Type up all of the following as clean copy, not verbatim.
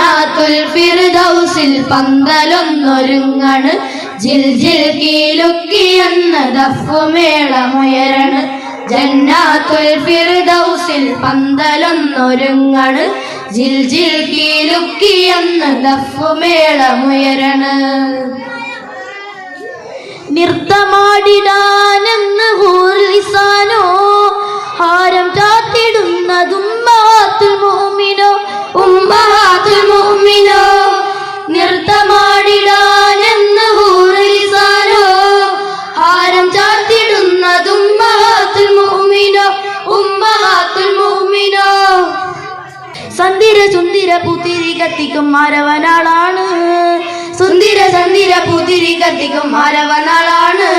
ജന്നാത്തുൽ ഫിർദൗസിൽ പന്തലൊന്നൊരുങ്ങണ് ജിൽ ജിൽ കീലുക്കിയെന്ന ദഫ്ഫുമേളമുയരണ് ജന്നാത്തുൽ ഫിർദൗസിൽ പന്തലൊന്നൊരുങ്ങണ് ജിൽ ജിൽ കീലുക്കിയെന്ന ദഫ്ഫുമേളമുയരണ് നൃത്തമാടിടാനെന്ന് ഹൂറിസാനോ ഹാരം ചാത്തിടുന്നതും ഉമ്മഹാത്തുൽ മുഅ്മിനോ ഉമ്മഹാത്തുൽ മുഅ്മിനോ നൃത്തമാടിടാനെന്ന് ഹൂറിസാനോ ഹാരം ചാത്തിടുന്നതും ഉമ്മഹാത്തുൽ മുഅ്മിനോ ഉമ്മഹാത്തുൽ മുഅ്മിനോ സന്ധിര സുന്ദര പുത്തിരി കത്തിക്കും മാരവനാളാണ് സുന്ദര സന്ധിര പുത്തിരി കത്തിക്കും മാരവനാളാണ്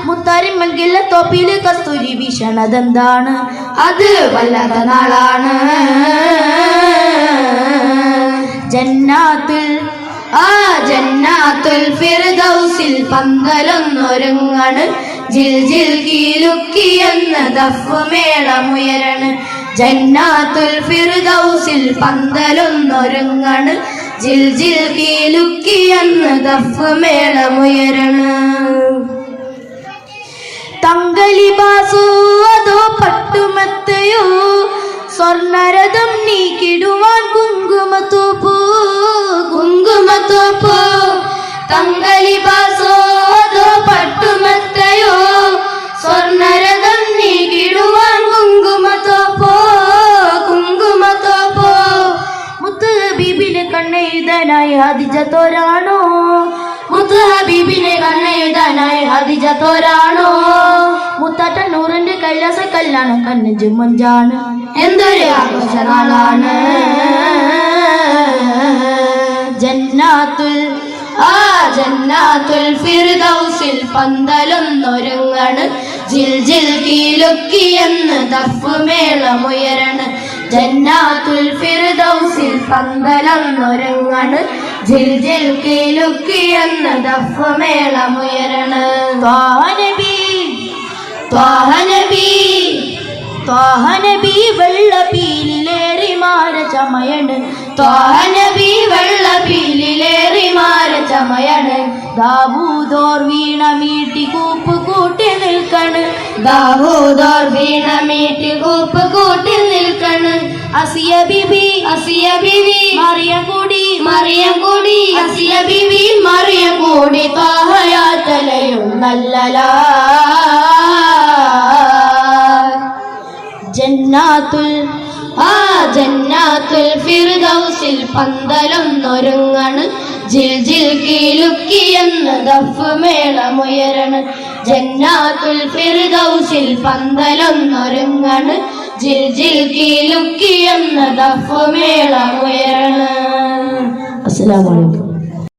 മുത്താരിമങ്കില്ല തോപ്പില് കസ്തൂരി വീശണതെന്താണ് അത് വല്ലാത്ത നാളാണ് ജന്നാത്തുൽ ജന്നാത്തുൽ ഫിർദൗസിൽ പന്തലൊന്നൊരുങ്ങണ് ജിൽ ജിൽ കീലുക്കിയെന്ന ദഫ്ഫുമേളമുയരണ് ജന്നാത്തുൽ ഫിർദൗസിൽ പന്തലൊന്നൊരുങ്ങണ് ജിൽ ജിൽ കീലുക്കിയെന്ന ദഫ്ഫുമേളമുയരണ് തങ്കലിബാസോ അതോ പട്ടുമത്തയോ സ്വർണരഥം നീക്കിടുവാൻ കുങ്കുമത്തോപ്പോ കുങ്കുമത്തോപ്പോ തങ്കലിബാസോ അതോ പട്ടുമത്തയോ സ്വർണരഥം നീക്കിടുവാൻ കുങ്കുമത്തോപ്പോ കുങ്കുമത്തോപ്പോ മുത്ത് ഹബീബിനെ കണ്ണെഴുതാനായി ഖദീജ തോരാണോ മുത്ത് ഹബീബിനെ കണ്ണെഴുതാനായി ഖദീജ തോരാണോ മുത്താറ്റ നൂറിന്റെ കൈലാസ കല്യാണം കണ്ണഞ്ച് മഞ്ചാണ് എന്തൊരു ആഘോഷനാളാണ് ജന്നാത്തുൽ ജന്നാത്തുൽ ഫിർദൗസിൽ പന്തലൊന്നൊരുങ്ങണ് ജിൽ ജിൽ കീലുക്കിയെന്ന് ദഫ്ഫുമേളമുയരണ് ജന്നാത്തുൽ ഫിർദൗസിൽ പന്തലൊന്നൊരുങ്ങണ് ജിൽ ജിൽ കീലുക്കിയെന്ന് ദഫ്ഫുമേളമുയരണ് ത്വാഹ നബി വെള്ളപ്പീലിലേറി മാര ചമയണ് ത്വാഹ നബി വെള്ളപ്പീലിലേറി മാര ചമയണ് ദാവൂദോർ വീണ മീട്ടി കൂപ്പ് കൂട്ടി നിൽക്കണ് ദാവൂദോർ വീണ മീട്ടി കൂപ്പ് കൂട്ടി നിൽക്കണ് അസിയ ബിബി മറിയം കൂടി അസിയ ബിബി മറിയം കൂടി ത്വാഹയാ തലയും നല്ലലാ ജന്നാത്തുൽ ഫിർദൗസിൽ പന്തലൊന്നൊരുങ്ങണ് ജിൽ ജിൽ കീലുക്കിയെന്ന ദഫ്ഫുമേളമുയരണ് ജന്നാത്തുൽ ഫിർദൗസിൽ പന്തലൊന്നൊരുങ്ങണ് ജിൽ ജിൽ കീലുക്കിയെന്ന ദഫ്ഫുമേളമുയരണ്. അസ്സലാമു അലൈക്കും.